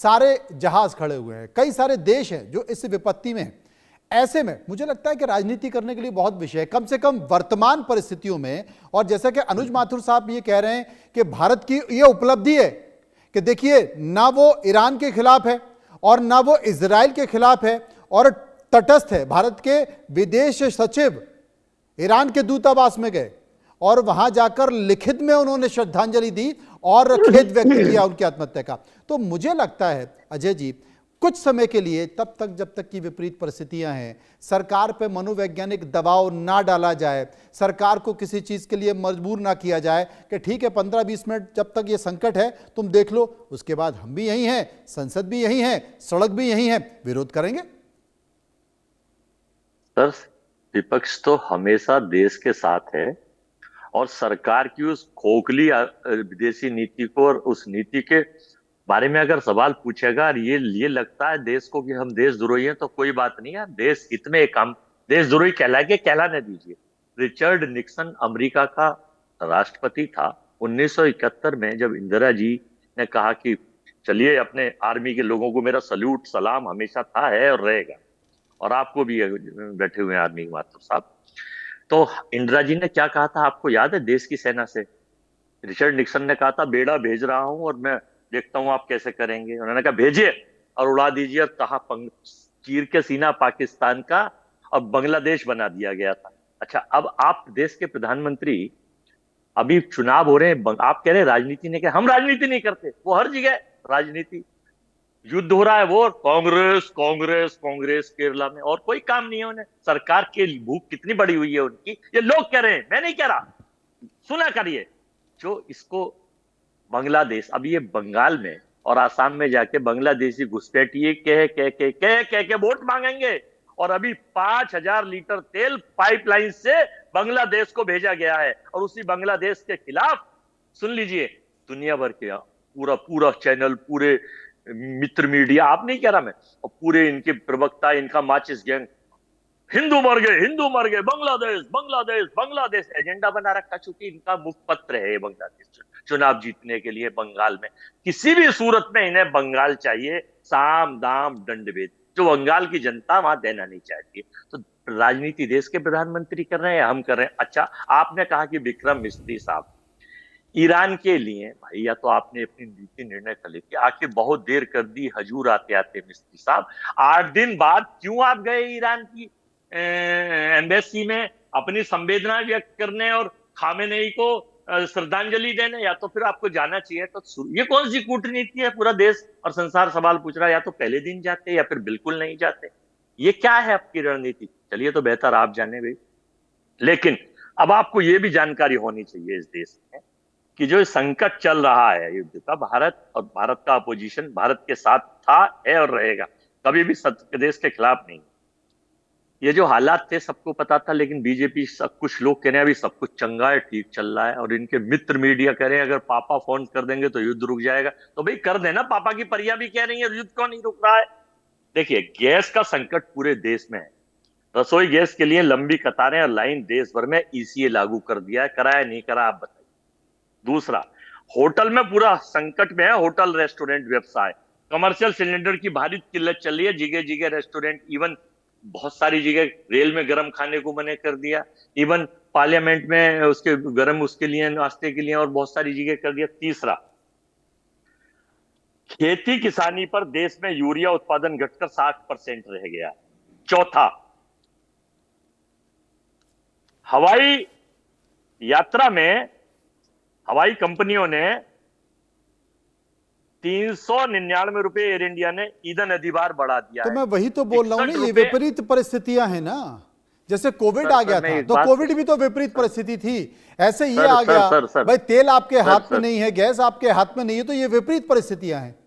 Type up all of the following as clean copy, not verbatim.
सारे जहाज खड़े हुए हैं, कई सारे देश हैं जो इस विपत्ति में हैं। ऐसे में मुझे लगता है कि राजनीति करने के लिए बहुत विषय है, कम से कम वर्तमान परिस्थितियों में। और जैसा कि अनुज माथुर साहब ये कह रहे हैं कि भारत की ये उपलब्धि है कि देखिए, ना वो ईरान के खिलाफ है और ना वो इजराइल के खिलाफ है, और तटस्थ है। भारत के विदेश सचिव ईरान के दूतावास में गए और वहां जाकर लिखित में उन्होंने श्रद्धांजलि दी और खेद व्यक्त किया उनकी आत्महत्या का। तो मुझे लगता है अजय जी, कुछ समय के लिए, तब तक जब तक की विपरीत परिस्थितियां हैं, सरकार पे मनोवैज्ञानिक दबाव ना डाला जाए, सरकार को किसी चीज के लिए मजबूर ना किया जाए कि ठीक है 15-20 मिनट जब तक ये संकट है तुम देख लो, उसके बाद हम भी यही हैं, संसद भी यही है, सड़क भी यही है, विरोध करेंगे। सर, विपक्ष तो हमेशा देश के साथ है, और सरकार की उस खोखली विदेशी नीति को और उस नीति के बारे में अगर सवाल पूछेगा और ये लगता है देश को कि हम देशद्रोही हैं, तो कोई बात नहीं है। देश इतने काम देशद्रोही कहलाने दीजिए। रिचर्ड निक्सन अमेरिका का राष्ट्रपति था 1971 में, जब इंदिरा जी ने कहा कि चलिए, अपने आर्मी के लोगों को मेरा सल्यूट सलाम हमेशा था, है और रहेगा, और आपको भी बैठे हुए हैं आर्मी के माथुर साहब। तो इंदिरा जी ने क्या कहा था आपको याद है देश की सेना से? रिचर्ड निक्सन ने कहा था, बेड़ा भेज रहा हूं और मैं देखता हूं आप कैसे करेंगे। उन्होंने कहा भेजिए और उड़ा दीजिए, और कहा चीर के सीना पाकिस्तान का और बांग्लादेश बना दिया गया था। अच्छा, अब आप देश के प्रधानमंत्री, अभी चुनाव हो रहे हैं, आप कह रहे हैं राजनीति नहीं कर। हम राजनीति नहीं करते, वो हर जगह राजनीति, युद्ध हो रहा है वो कांग्रेस कांग्रेस कांग्रेस केरला में, और कोई काम नहीं है उन्हें। सरकार की भूख कितनी बड़ी हुई है उनकी, ये लोग कह रहे हैं, मैं नहीं कह रहा, सुना करिए। जो इसको बांग्लादेश, अभी ये बंगाल में और आसाम में जाके बांग्लादेशी घुसपैठिए कह के वोट मांगेंगे, और अभी 5000 लीटर तेल पाइपलाइन से बांग्लादेश को भेजा गया है, और उसी बांग्लादेश के खिलाफ सुन लीजिए दुनिया भर के पूरा चैनल, पूरे मित्र मीडिया, आप नहीं कह रहा मैं, और पूरे इनके प्रवक्ता, इनका माचिस गैंग, हिंदू मर गए, बांग्लादेश बांग्लादेश बांग्लादेश एजेंडा बना रखा। चूंकि इनका मुखपत्र है बांग्लादेश चुनाव जीतने के लिए बंगाल में, किसी भी सूरत में इन्हें बंगाल चाहिए, साम दाम दंडभेद, जो बंगाल की जनता वहां देना नहीं चाहती। तो राजनीति देश के प्रधानमंत्री कर रहे हैं, हम कर रहे हैं। अच्छा, आपने कहा कि विक्रम मिस्त्री साहब ईरान के लिए, भाई या तो आपने अपनी नीति निर्णय कर ली, आखिर बहुत देर कर दी हजूर आते आते मिस्त्री साहब। 8 दिन बाद क्यों आप गए ईरान की एम्बेसी में अपनी संवेदना व्यक्त करने और खामेनेई को श्रद्धांजलि देने? या तो फिर आपको जाना चाहिए, तो ये कौन सी कूटनीति है? पूरा देश और संसार सवाल पूछ रहा है, या तो पहले दिन जाते या फिर बिल्कुल नहीं जाते। ये क्या है आपकी रणनीति? चलिए, तो बेहतर आप जाने भाई। लेकिन अब आपको ये भी जानकारी होनी चाहिए इस देश में कि जो संकट चल रहा है युद्ध का, भारत का अपोजिशन भारत के साथ था, है और रहेगा, कभी भी सत्य देश के खिलाफ नहीं। ये जो हालात थे सबको पता था, लेकिन बीजेपी, सब कुछ लोग कह रहे हैं अभी सब कुछ चंगा है, ठीक चल रहा है, और इनके मित्र मीडिया कह रहे हैं अगर पापा फोन कर देंगे तो युद्ध रुक जाएगा। तो भाई कर देना, पापा की परियां भी कह रही है, युद्ध क्यों नहीं रुक रहा है? देखिए, गैस का संकट पूरे देश में है। रसोई गैस के लिए लंबी कतारें और लाइन देश भर में, ईसीए लागू कर दिया है, कराया नहीं करा आप बताइए। दूसरा, होटल में पूरा संकट में है, होटल रेस्टोरेंट व्यवसाय, कमर्शियल सिलेंडर की भारी किल्लत चल रही है, जगह जगह रेस्टोरेंट, इवन बहुत सारी जगह रेल में गर्म खाने को मना कर दिया, इवन पार्लियामेंट में उसके गर्म उसके लिए नाश्ते के लिए, और बहुत सारी जगह कर दिया। तीसरा, खेती किसानी पर देश में यूरिया उत्पादन घटकर 60% रह गया। चौथा, हवाई यात्रा में हवाई कंपनियों ने 399 रुपए, एयर इंडिया ने ईंधन अधिभार बढ़ा दिया। तो मैं वही तो बोल रहा हूं ना, ये विपरीत परिस्थितियां हैं ना। जैसे कोविड आ गया था, तो कोविड भी तो विपरीत परिस्थिति थी, ऐसे ये आ गया। भाई तेल आपके हाथ में नहीं है, गैस आपके हाथ में नहीं है, तो ये विपरीत परिस्थितियां हैं।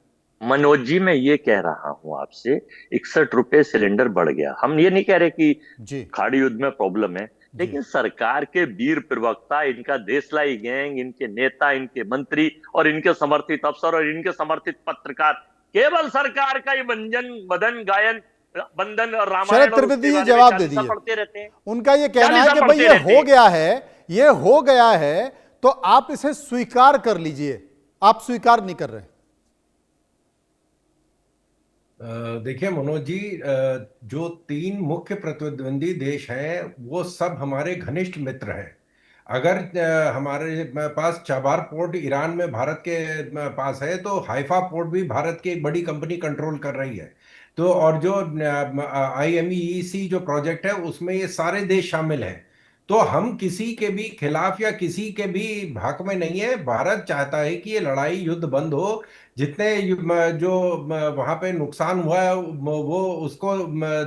मनोज जी, मैं ये कह रहा हूं आपसे, 61 रुपए सिलेंडर बढ़ गया। हम ये नहीं कह रहे कि खाड़ी युद्ध में प्रॉब्लम है, लेकिन सरकार के वीर प्रवक्ता, इनका देशलाई गैंग, इनके नेता, इनके मंत्री और इनके समर्थित अफसर और इनके समर्थित पत्रकार केवल सरकार का ही बंदन गायन, बंदन और रामायण त्रिवेदी ये जवाब दे दिए, पढ़ते रहते हैं। उनका ये कहना है कि भाई ये हो गया है, ये हो गया है, तो आप इसे स्वीकार कर लीजिए। आप स्वीकार नहीं कर रहे। देखिए मनोज जी, जो तीन मुख्य प्रतिद्वंदी देश हैं वो सब हमारे घनिष्ठ मित्र हैं। अगर हमारे पास चाबार पोर्ट ईरान में भारत के पास है, तो हाइफा पोर्ट भी भारत की एक बड़ी कंपनी कंट्रोल कर रही है। तो और जो IMEEC जो प्रोजेक्ट है उसमें ये सारे देश शामिल हैं। तो हम किसी के भी खिलाफ या किसी के भी हक में नहीं है। भारत चाहता है कि ये लड़ाई युद्ध बंद हो। जितने जो वहां पे नुकसान हुआ है वो उसको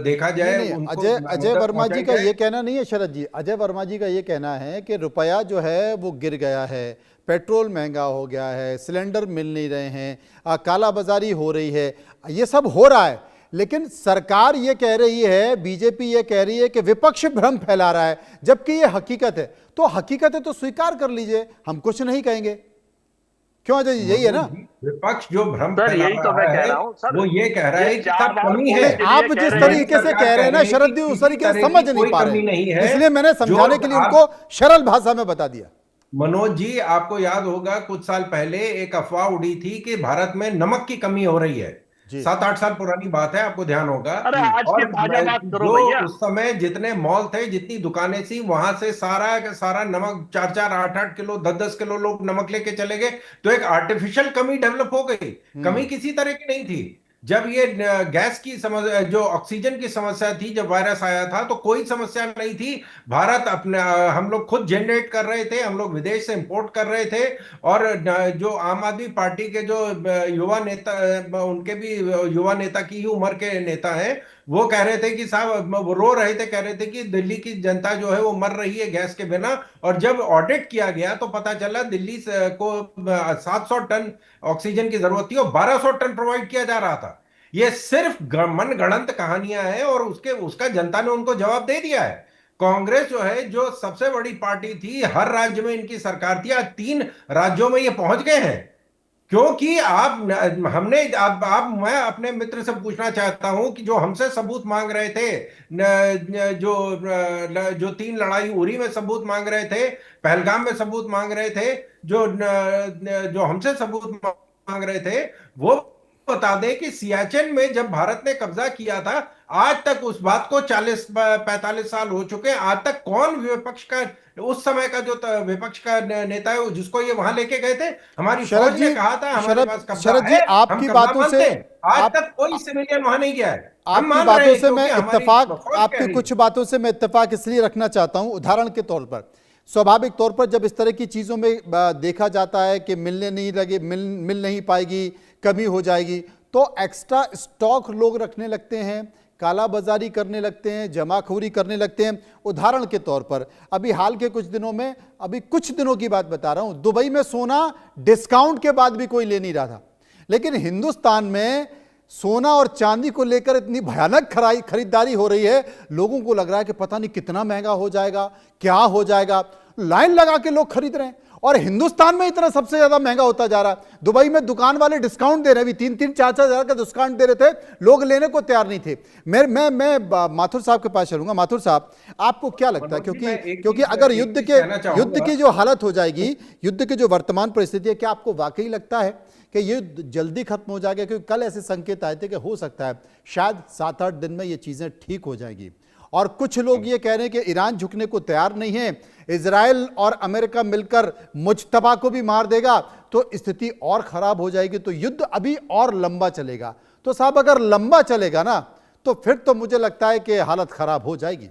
देखा नहीं जाए, नहीं, उनको अजय अजय मदद वर्मा जी पहुंचाई का जाए। ये कहना नहीं है शरद जी, अजय वर्मा जी का ये कहना है कि रुपया जो है वो गिर गया है, पेट्रोल महंगा हो गया है, सिलेंडर मिल नहीं रहे हैं, कालाबाजारी हो रही है, ये सब हो रहा है। लेकिन सरकार ये कह रही है, बीजेपी ये कह रही है कि विपक्ष भ्रम फैला रहा है, जबकि ये हकीकत है। तो हकीकत है तो स्वीकार कर लीजिए, हम कुछ नहीं कहेंगे। क्यों अजय जी, यही है ना? विपक्ष जो भ्रम सर फैला यही तो मैं रहा कह है रहा हूँ सर। वो ये कह रहा ये है कि चार सब बार कमी पोर्ट है। नहीं, के लिए आप कह जिस रहे केंद्र हैं। तरीके से सरकार कह रहे कह हैं ना रही है शरद कि जी, उस किसी तरीके से तरह समझ की नहीं कोई पा रहे कमी नहीं हैं, है। इसलिए मैंने जो समझाने के लिए आप उनको सरल भाषा में बता दिया। मनोज जी, आपको याद होगा कुछ साल पहले एक अफवाह उड़ी थी कि भारत में नमक की कमी हो रही है। जी। 7-8 साल पुरानी बात है, आपको ध्यान होगा। अरे आज की और ताजा बात करो जो भैया। उस समय जितने मॉल थे, जितनी दुकानें थी, वहां से सारा का सारा नमक 4-4, 8-8 किलो, 10-10 किलो लोग नमक लेके चले गए। तो एक आर्टिफिशियल कमी डेवलप हो गई। कमी हम्म। किसी तरह की नहीं थी। जब ये गैस की समस्या, जो ऑक्सीजन की समस्या थी, जब वायरस आया था तो कोई समस्या नहीं थी। भारत अपने हम लोग खुद जनरेट कर रहे थे, हम लोग विदेश से इंपोर्ट कर रहे थे। और जो आम आदमी पार्टी के जो युवा नेता, उनके भी युवा नेता की ही उम्र के नेता हैं, वो कह रहे थे कि साहब, वो रो रहे थे, कह रहे थे कि दिल्ली की जनता जो है वो मर रही है गैस के बिना। और जब ऑडिट किया गया तो पता चला दिल्ली को 700 टन ऑक्सीजन की जरूरत थी और 1200 टन प्रोवाइड किया जा रहा था। ये सिर्फ मन गढ़ंत कहानियां हैं और उसके उसका जनता ने उनको जवाब दे दिया है। कांग्रेस जो है, जो सबसे बड़ी पार्टी थी, हर राज्य में इनकी सरकार थी, आज 3 राज्यों में ये पहुंच गए हैं। क्योंकि हमने मैं अपने मित्र से पूछना चाहता हूं कि जो हमसे सबूत मांग रहे थे, जो 3 लड़ाई उरी में सबूत मांग रहे थे, पहलगाम में सबूत मांग रहे थे, जो हमसे सबूत मांग रहे थे, वो बता दें कि सियाचिन में जब भारत ने कब्जा किया था, आज तक उस बात को 40-45 साल हो चुके हैं, आज तक कौन विपक्ष का, उस समय का जो विपक्ष का नेता है जिसको ये वहां लेके गए थे? हमारी शरद फौज जी, ने कहा था हमारे शरद पास कब्जा शरद जी, है, हम आपकी कब्जा बातों मानते से हैं। आज आप तक कोई सिविलियन वहां नहीं गया है। हम आपकी मान रहे बातों हैं से मैं क्योंकि हमारी इत्तेफाक, फौज कह आपकी रही कुछ है। बातों से मैं इत्तेफाक इसलिए रखना चाहता हूं। उदाहरण के तौर पर, स्वाभाविक तौर पर जब इस तरह की चीजों में देखा जाता है कि मिलने नहीं लगे, मिल नहीं पाएगी, कमी हो जाएगी, तो एक्स्ट्रा स्टॉक लोग रखने लगते हैं, काला बाजारी करने लगते हैं, जमाखोरी करने लगते हैं। उदाहरण के तौर पर अभी हाल के कुछ दिनों में, अभी कुछ दिनों की बात बता रहा हूं, दुबई में सोना डिस्काउंट के बाद भी कोई ले नहीं रहा था, लेकिन हिंदुस्तान में सोना और चांदी को लेकर इतनी भयानक खरीदारी हो रही है, लोगों को लग रहा है कि पता नहीं कितना महंगा हो जाएगा, क्या हो जाएगा। लाइन लगा के लोग खरीद रहे हैं और हिंदुस्तान में इतना सबसे ज्यादा महंगा होता जा रहा है। दुबई में दुकान वाले डिस्काउंट दे रहे हैं, 3-4 हजार का डिस्काउंट दे रहे थे, लोग लेने को तैयार नहीं थे। मैं माथुर साहब के पास चलूंगा। माथुर साहब, आपको क्या लगता है, क्योंकि अगर युद्ध की जो हालत हो जाएगी, युद्ध की जो वर्तमान परिस्थिति है, क्या आपको वाकई लगता है कि युद्ध जल्दी खत्म हो जाएगा? क्योंकि कल ऐसे संकेत आए थे कि हो सकता है शायद 7-8 दिन में ये चीजें ठीक हो जाएंगी। और कुछ लोग ये कह रहे हैं कि ईरान झुकने को तैयार नहीं है, इजराइल और अमेरिका मिलकर मुज्तबा को भी मार देगा, तो स्थिति और खराब हो जाएगी, तो युद्ध अभी और लंबा चलेगा। तो साहब, अगर लंबा चलेगा ना, तो फिर तो मुझे लगता है कि हालत खराब हो जाएगी।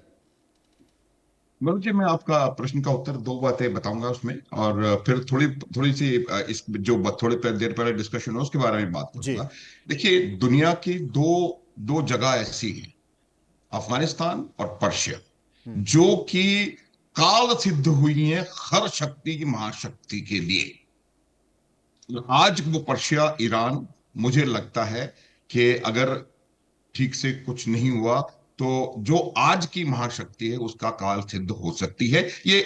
मनु जी, मैं आपका प्रश्न का उत्तर 2 बातें बताऊंगा उसमें, और फिर थोड़ी सी इस जो थोड़ी देर पहले डिस्कशन हो उसके बारे में बात जी। करूंगा। देखिए, दुनिया की दो जगह ऐसी हैं, अफगानिस्तान और पर्शिया, जो कि काल सिद्ध हुई हैं हर शक्ति की महाशक्ति के लिए। आज वो पर्शिया, ईरान, मुझे लगता है कि अगर ठीक से कुछ नहीं हुआ तो जो आज की महाशक्ति है उसका काल सिद्ध हो सकती है। ये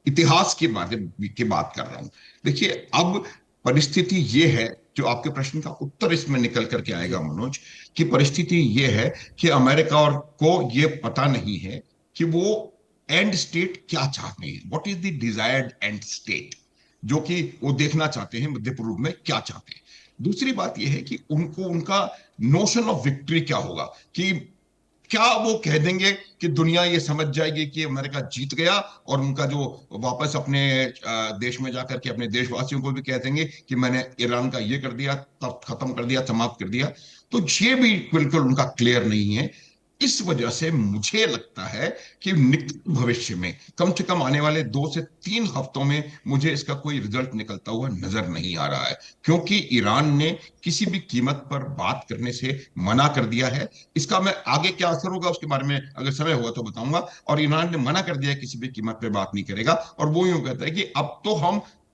इतिहास की बात कर रहा हूं। देखिए, अब परिस्थिति ये है, जो आपके प्रश्न का उत्तर इसमें निकल करके आएगा मनोज, कि परिस्थिति ये है कि अमेरिका और को ये पता नहीं है कि वो एंड स्टेट क्या चाहते हैं, what is the desired and state, जो कि वो देखना चाहते हैं मध्य पूर्व में क्या चाहते हैं। दूसरी बात यह है कि उनको उनका नोशन ऑफ विक्ट्री क्या होगा, कि क्या वो कह देंगे कि दुनिया ये समझ जाएगी कि अमेरिका जीत गया, और उनका जो वापस अपने देश में जाकर के अपने देशवासियों को भी कह देंगे कि मैंने ईरान का ये कर दिया, तब खत्म कर दिया, समाप्त कर दिया। तो ये भी बिल्कुल उनका क्लियर नहीं है। इस वजह से मुझे लगता है कि निकट भविष्य में, कम से कम आने वाले 2 से 3 हफ्तों में, मुझे इसका कोई रिजल्ट निकलता हुआ नजर नहीं आ रहा है, क्योंकि ईरान ने किसी भी कीमत पर बात करने से मना कर दिया है। इसका मैं आगे क्या असर होगा उसके बारे में अगर समय हुआ तो बताऊंगा। और ईरान ने मना कर दिया है, किसी भी कीमत पर बात नहीं करेगा, और वो यूं कहता है कि अब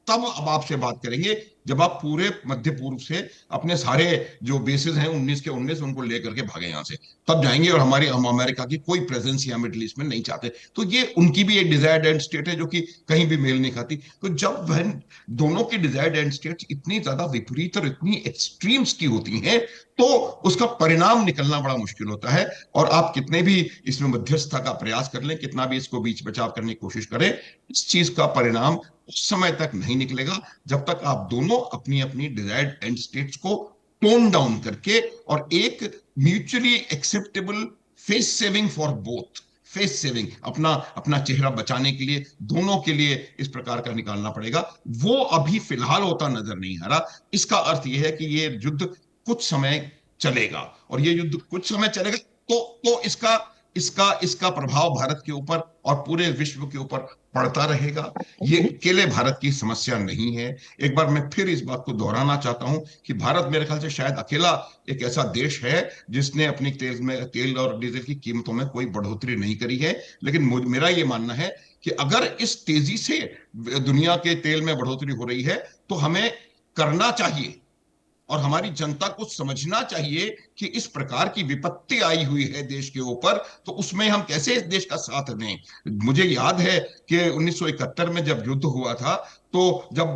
आपसे बात करेंगे जब आप पूरे मध्य पूर्व से अपने सारे जो बेसिस हैं 19 के 19 उनको लेकर के भागे यहां से, तब जाएंगे। और हम अमेरिका की कोई प्रेजेंस यहाँ मिडिल ईस्ट में नहीं चाहते। तो ये उनकी भी एक डिजायर्ड एंड स्टेट है जो कि कहीं भी मेल नहीं खाती। तो जब वह दोनों की डिजायर्ड एंड स्टेट इतनी ज्यादा विपरीत और इतनी एक्सट्रीम्स की होती हैं, तो उसका परिणाम निकलना बड़ा मुश्किल होता है। और आप कितने भी इसमें मध्यस्थता का प्रयास कर लें, कितना भी इसको बीच बचाव करने की कोशिश करें, इस चीज का परिणाम उस समय तक नहीं निकलेगा जब तक आप दोनों अपनी अपनी डिजायर्ड एंड स्टेट्स को टोन डाउन करके और एक mutually acceptable face saving for both, face saving, अपना चेहरा बचाने के लिए दोनों के लिए इस प्रकार का निकालना पड़ेगा। वो अभी फिलहाल होता नजर नहीं आ रहा। इसका अर्थ यह है कि ये युद्ध कुछ समय चलेगा, और ये युद्ध कुछ समय चलेगा तो इसका प्रभाव भारत के ऊपर और पूरे विश्व के ऊपर पड़ता रहेगा। ये अकेले भारत की समस्या नहीं है। एक बार मैं फिर इस बात को दोहराना चाहता हूं कि भारत मेरे ख्याल से शायद अकेला एक ऐसा देश है जिसने अपनी तेल और डीजल की कीमतों में कोई बढ़ोतरी नहीं करी है। लेकिन मेरा ये मानना है कि अगर इस तेजी से दुनिया के तेल में बढ़ोतरी हो रही है तो हमें करना चाहिए, और हमारी जनता को समझना चाहिए कि इस प्रकार की विपत्ति आई हुई है देश के ऊपर, तो उसमें हम कैसे इस देश का साथ दें। मुझे याद है कि 1971 में जब युद्ध हुआ था, तो जब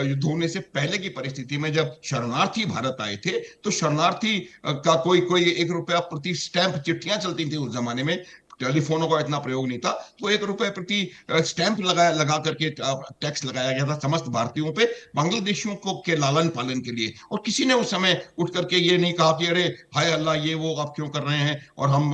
युद्ध होने से पहले की परिस्थिति में जब शरणार्थी भारत आए थे, तो शरणार्थी का कोई 1 रुपया प्रति स्टैंप चिट्ठियां चलती थी उस जमाने में, टेलीफोनों का इतना प्रयोग नहीं था, तो 1 रुपए प्रति स्टैंप लगा करके टैक्स लगाया गया था समस्त भारतीयों पे, बांग्लादेशियों को के लालन पालन के लिए। और किसी ने उस समय उठ करके ये नहीं कहा कि अरे हाय अल्लाह ये वो आप क्यों कर रहे हैं और हम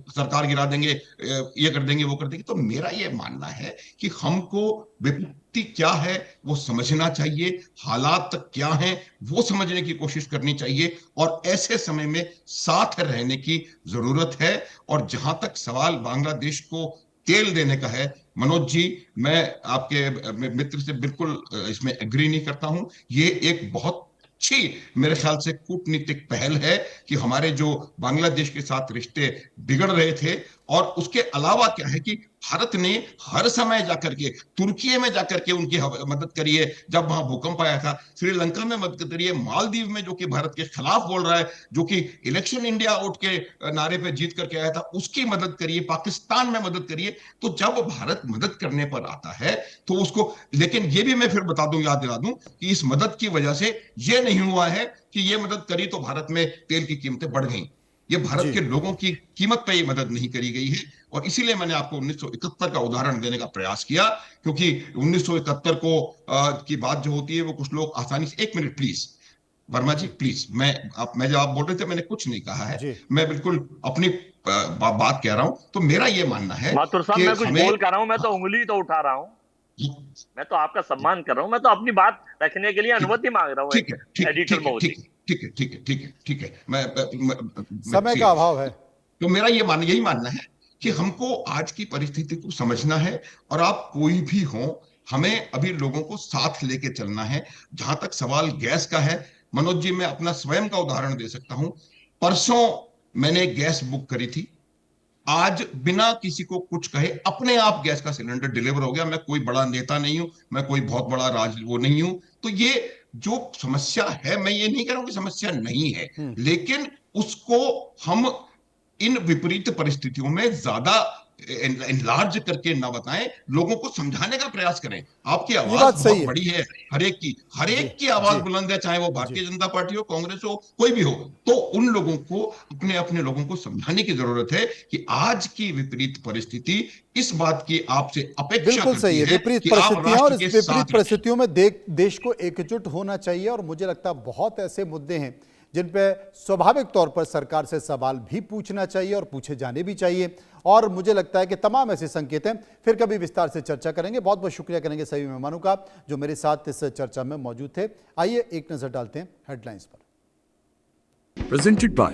सरकार गिरा देंगे, ये कर देंगे वो कर देंगे। तो मेरा ये मानना है कि हमको विपत्ति क्या है वो समझना चाहिए, हालात क्या हैं वो समझने की कोशिश करनी चाहिए, और ऐसे समय में साथ रहने की जरूरत है। और जहां तक सवाल बांग्लादेश को तेल देने का है, मनोज जी, मैं आपके मित्र से बिल्कुल इसमें एग्री नहीं करता हूं। ये एक बहुत अच्छी मेरे ख्याल से कूटनीतिक पहल है कि हमारे जो बांग्लादेश के साथ रिश्ते बिगड़ रहे थे, और उसके अलावा क्या है कि भारत ने हर समय जाकर के तुर्की में जाकर के उनकी मदद करी है, जब वहां भूकंप आया था, श्रीलंका में मदद करी है, मालदीव में जो कि भारत के खिलाफ बोल रहा है, जो कि इलेक्शन इंडिया आउट के नारे पे जीत करके आया था, उसकी मदद करिए, पाकिस्तान में मदद करिए। तो जब भारत मदद करने पर आता है तो उसको, लेकिन ये भी मैं फिर बता दूं, याद दिला दूं कि इस मदद की वजह से ये नहीं हुआ है कि ये मदद करी तो भारत में तेल की कीमतें बढ़ गई। ये भारत के लोगों की कीमत पे ये मदद नहीं करी गई है। और इसीलिए मैंने आपको 1971 का उदाहरण देने का प्रयास किया, क्योंकि 1971 की बात जो होती है वो कुछ लोग आसानी से, 1 minute please Verma ji please, मैं जब आप बोल रहे थे मैंने कुछ नहीं कहा है, मैं बिल्कुल अपनी बात कह रहा हूं। तो मेरा ये मानना है माथुर साहब, मैं कुछ बोल कर रहा हूं, मैं तो उंगली तो उठा रहा हूं, मैं तो आपका सम्मान कर रहा हूं, मैं तो अपनी बात रखने के लिए अनुमति मांग रहा हूं एडिटर महोदय। ठीक है, मैं समय का अभाव है। तो मेरा यही मानना है कि हमको आज की परिस्थिति को समझना है, और आप कोई भी हो, हमें अभी लोगों को साथ लेके चलना है। जहां तक सवाल गैस का है, मनोज जी, मैं अपना स्वयं का उदाहरण दे सकता हूं। परसों मैंने गैस बुक करी थी, आज बिना किसी को कुछ कहे अपने आप गैस का सिलेंडर डिलीवर हो गया। मैं कोई बड़ा नेता नहीं हूं, मैं कोई बहुत बड़ा वो नहीं हूं। तो ये जो समस्या है, मैं ये नहीं कह रहा हूं कि समस्या नहीं है, लेकिन उसको हम इन विपरीत परिस्थितियों में ज्यादा इनलार्ज करके ना बताएं, लोगों को समझाने का प्रयास करें। आपकी ये आवाज बात सही बहुत है। बड़ी है, हर एक जी, की आवाज जी, बुलंद है, चाहे वो भारतीय जनता पार्टी हो, कांग्रेस हो, कोई भी हो। तो उन लोगों को, अपने अपने लोगों को समझाने की जरूरत है कि आज की विपरीत परिस्थिति इस बात की आपसे अपेक्षा बिल्कुल सही करती है। है विपरीत कि आप परिस्थितियां, और राष्ट्र इस के विपरीत साथ रहें। परिस्थितियों में देश को एकजुट होना चाहिए। और मुझे लगता है बहुत ऐसे मुद्दे हैं जिन पे स्वाभाविक तौर पर सरकार से सवाल भी पूछना चाहिए और पूछे जाने भी चाहिए। और मुझे लगता है कि तमाम ऐसे संकेत हैं। फिर कभी विस्तार से चर्चा करेंगे। बहुत बहुत शुक्रिया करेंगे सभी मेहमानों का जो मेरे साथ इस चर्चा में मौजूद थे। आइए एक नजर डालते हैं हेडलाइंस पर। Presented by